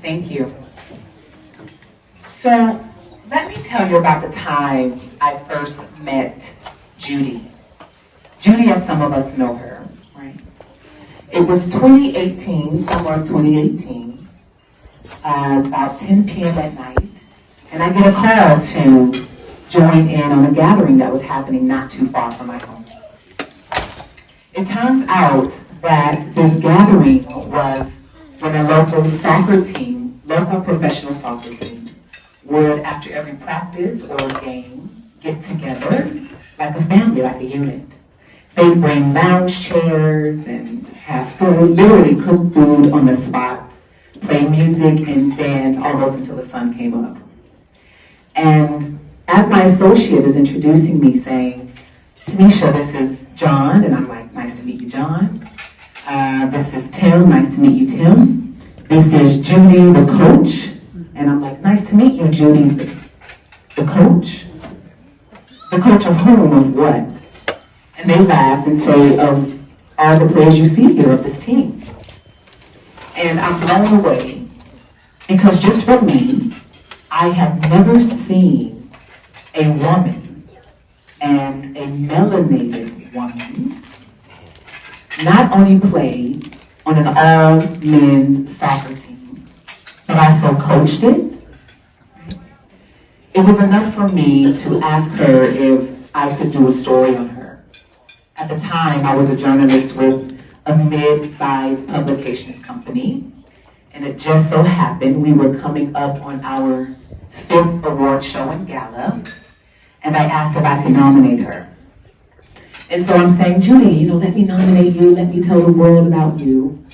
Thank you. So let me tell you about the time I first met Judy. Judy, as some of us know her, right? It was 2018, summer of 2018, about 10 p.m. at night, and I get a call to join in on a gathering that was happening not too far from my home. It turns out that this gathering was when a local soccer team, local professional soccer team, would, after every practice or game, get together like a family, like a unit. They'd bring lounge chairs and have food, literally cook food on the spot, play music and dance, almost until the sun came up. And as my associate is introducing me, saying, Timmesha, this is John, and I'm like, nice to meet you, John. This is Tim, nice to meet you, Tim. This is Judy, the coach. And I'm like, nice to meet you, Judy, the coach. The coach of whom, of what? And they laugh and say, of all the players you see here of this team. And I'm blown away, because just for me, I have never seen a woman, and a melanated woman, not only play on an all-men's soccer team, but also coached it. It was enough for me to ask her if I could do a story on her. At the time, I was a journalist with a mid-sized publications company, and it just so happened we were coming up on our 5th award show and gala, and I asked if I could nominate her. And so I'm saying, Judy, let me nominate you, let me tell the world about you.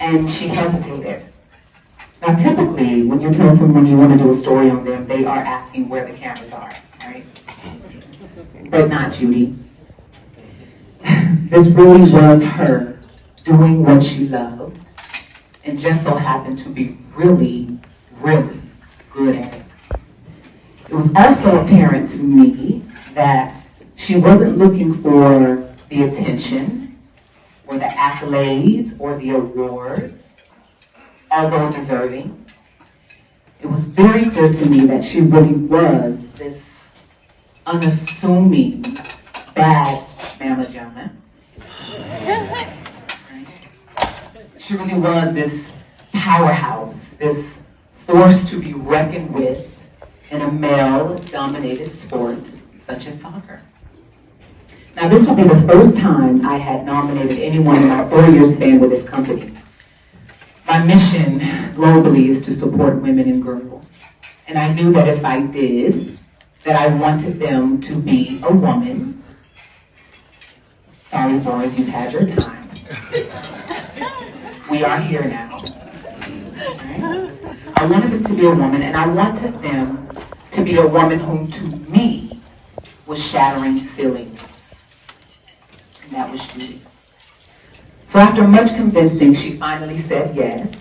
And she hesitated. Now, typically, when you tell someone you want to do a story on them, they are asking where the cameras are, right? But not Judy. This really was her doing what she loved, and just so happened to be really, really good at it. It was also apparent to me that she wasn't looking for the attention or the accolades or the awards, although deserving. It was very clear to me that she really was this unassuming bad mama jamma. She really was this powerhouse, this force to be reckoned with in a male-dominated sport such as soccer. Now, this would be the first time I had nominated anyone in my 4 years span with this company. My mission globally is to support women and girls. And I knew that if I did, that I wanted them to be a woman. Sorry, boys, you've had your time. We are here now. Right? I wanted them to be a woman, and I wanted them to be a woman whom, to me, was shattering ceilings. And that was Judy. So after much convincing, she finally said yes.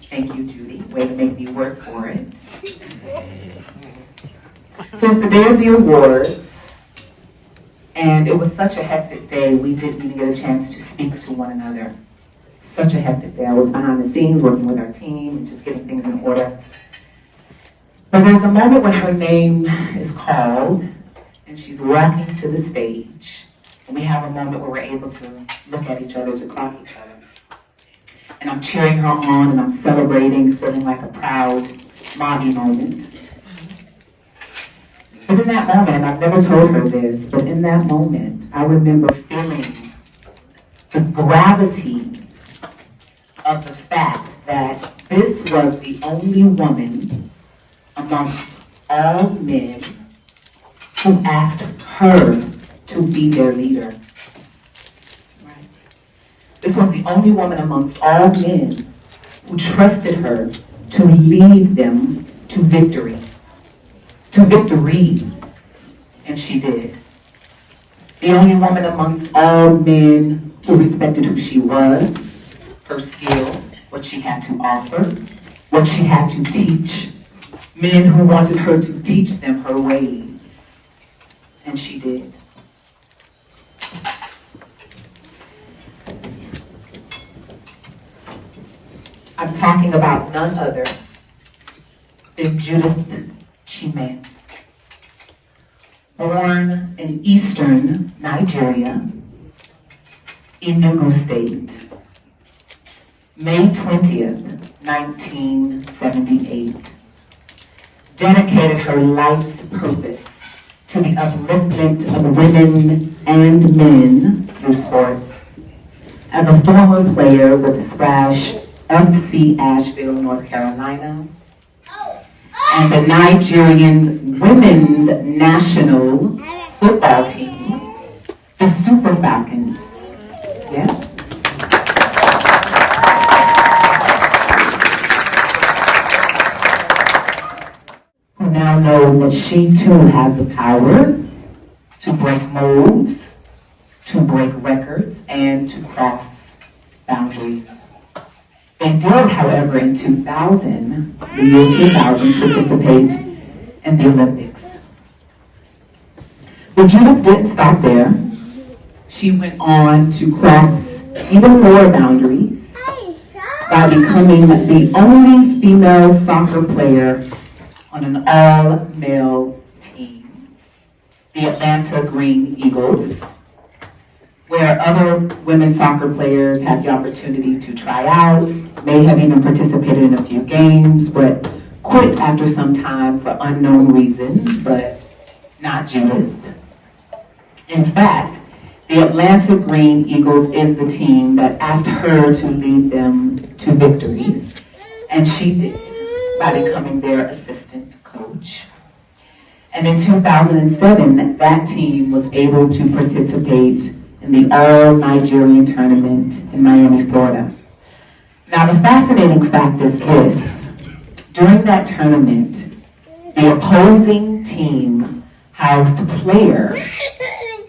Thank you, Judy. Way to make me work for it. So it's the day of the awards, and it was such a hectic day, we didn't even get a chance to speak to one another. Such a hectic day. I was behind the scenes working with our team and just getting things in order. But there's a moment when her name is called, and she's walking to the stage. And we have a moment where we're able to look at each other, to clock each other. And I'm cheering her on, and I'm celebrating, feeling like a proud mommy moment. But in that moment, and I've never told her this, but in that moment, I remember feeling the gravity of the fact that this was the only woman amongst all men who asked her to be their leader. Right? This was the only woman amongst all men who trusted her to lead them to victory, to victories, and she did. The only woman amongst all men who respected who she was, her skill, what she had to offer, what she had to teach, men who wanted her to teach them her ways, and she did. I'm talking about none other than Judith Chime. Born in eastern Nigeria, Enugu State, May 20th, 1978, dedicated her life's purpose to the upliftment of women and men through sports. As a former player with the Splash FC Asheville, North Carolina, and the Nigerian women's national football team, the Super Falcons. Yeah. Who now knows that she too has the power to break molds, to break records, and to cross boundaries. They did, however, in 2000, the year 2000, participate in the Olympics. But Judith didn't stop there. She went on to cross even more boundaries by becoming the only female soccer player on an all-male team, the Atlanta Green Eagles, where other women soccer players had the opportunity to try out, may have even participated in a few games, but quit after some time for unknown reasons, but not Judith. In fact, the Atlanta Green Eagles is the team that asked her to lead them to victories, and she did by becoming their assistant coach. And in 2007, that team was able to participate in the all-Nigerian tournament in Miami, Florida. Now, the fascinating fact is this. During that tournament, the opposing team housed player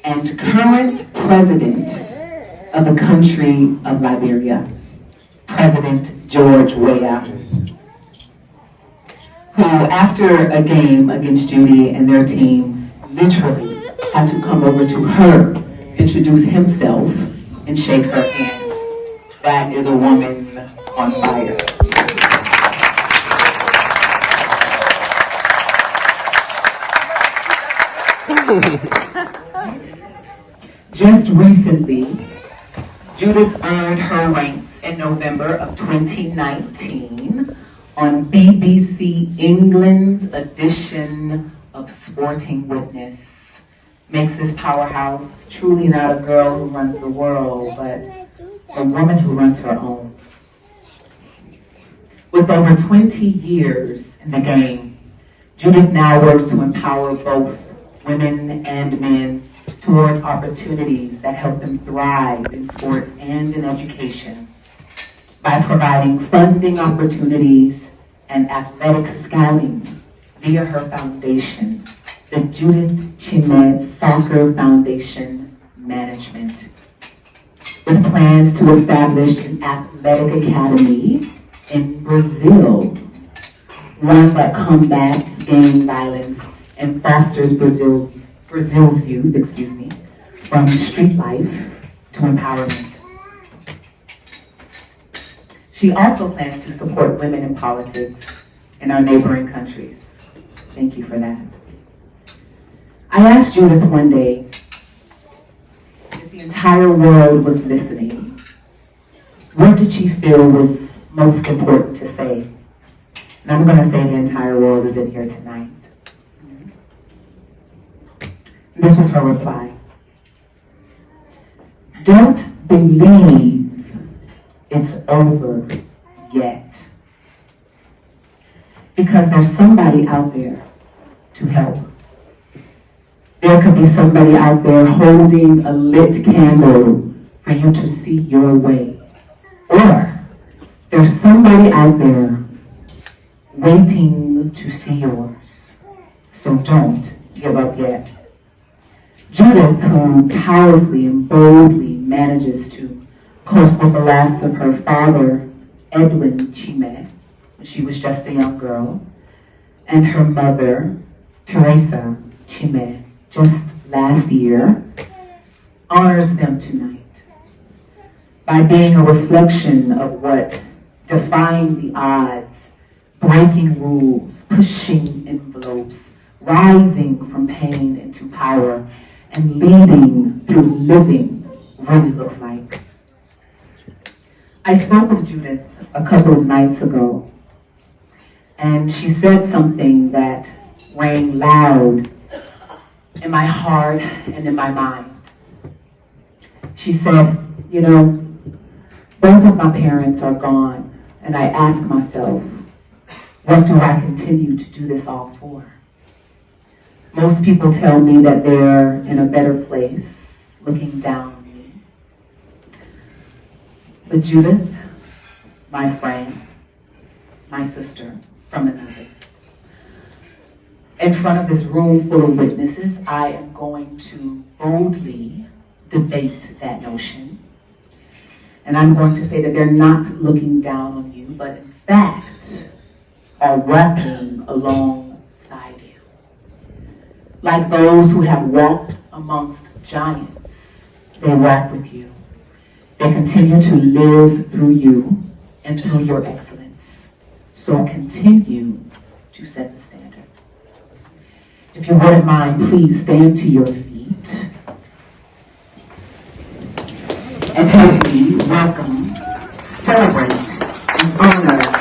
and current president of the country of Liberia, President George Weah, who, after a game against Judy and their team, literally had to come over to her, introduce himself, and shake her hand. That is a woman on fire. Just recently, Judith earned her ranks in November of 2019 on BBC England's edition of Sporting Witness. Makes this powerhouse truly not a girl who runs the world, but a woman who runs her own. With over 20 years in the game, Judith now works to empower both women and men towards opportunities that help them thrive in sports and in education by providing funding opportunities and athletic scouting via her foundation, the Judith Chime Soccer Foundation Management, with plans to establish an athletic academy in Brazil, one that combats gang violence and fosters Brazil's youth, from street life to empowerment. She also plans to support women in politics in our neighboring countries. Thank you for that. I asked Judith one day if the entire world was listening, what did she feel was most important to say? And I'm going to say the entire world is in here tonight. This was her reply. Don't believe it's over yet. Because there's somebody out there to help. There could be somebody out there holding a lit candle for you to see your way. Or there's somebody out there waiting to see yours. So don't give up yet. Judith, who powerfully and boldly manages to cope with the loss of her father, Edwin Chime, when she was just a young girl, and her mother, Timmesha Chime, just last year, honors them tonight by being a reflection of what defying the odds, breaking rules, pushing envelopes, rising from pain into power, and leading through living really looks like. I spoke with Judith a couple of nights ago, and she said something that rang loud in my heart and in my mind. She said, you know, both of my parents are gone, and I ask myself, what do I continue to do this all for? Most people tell me that they're in a better place, looking down on me. But Judith, my friend, my sister from Eneude, in front of this room full of witnesses, I am going to boldly debate that notion. And I'm going to say that they're not looking down on you, but in fact are walking alongside you. Like those who have walked amongst giants, they walk with you. They continue to live through you and through your excellence. So continue to set the standard. If you wouldn't mind, please stand to your feet and help me welcome, celebrate, and honor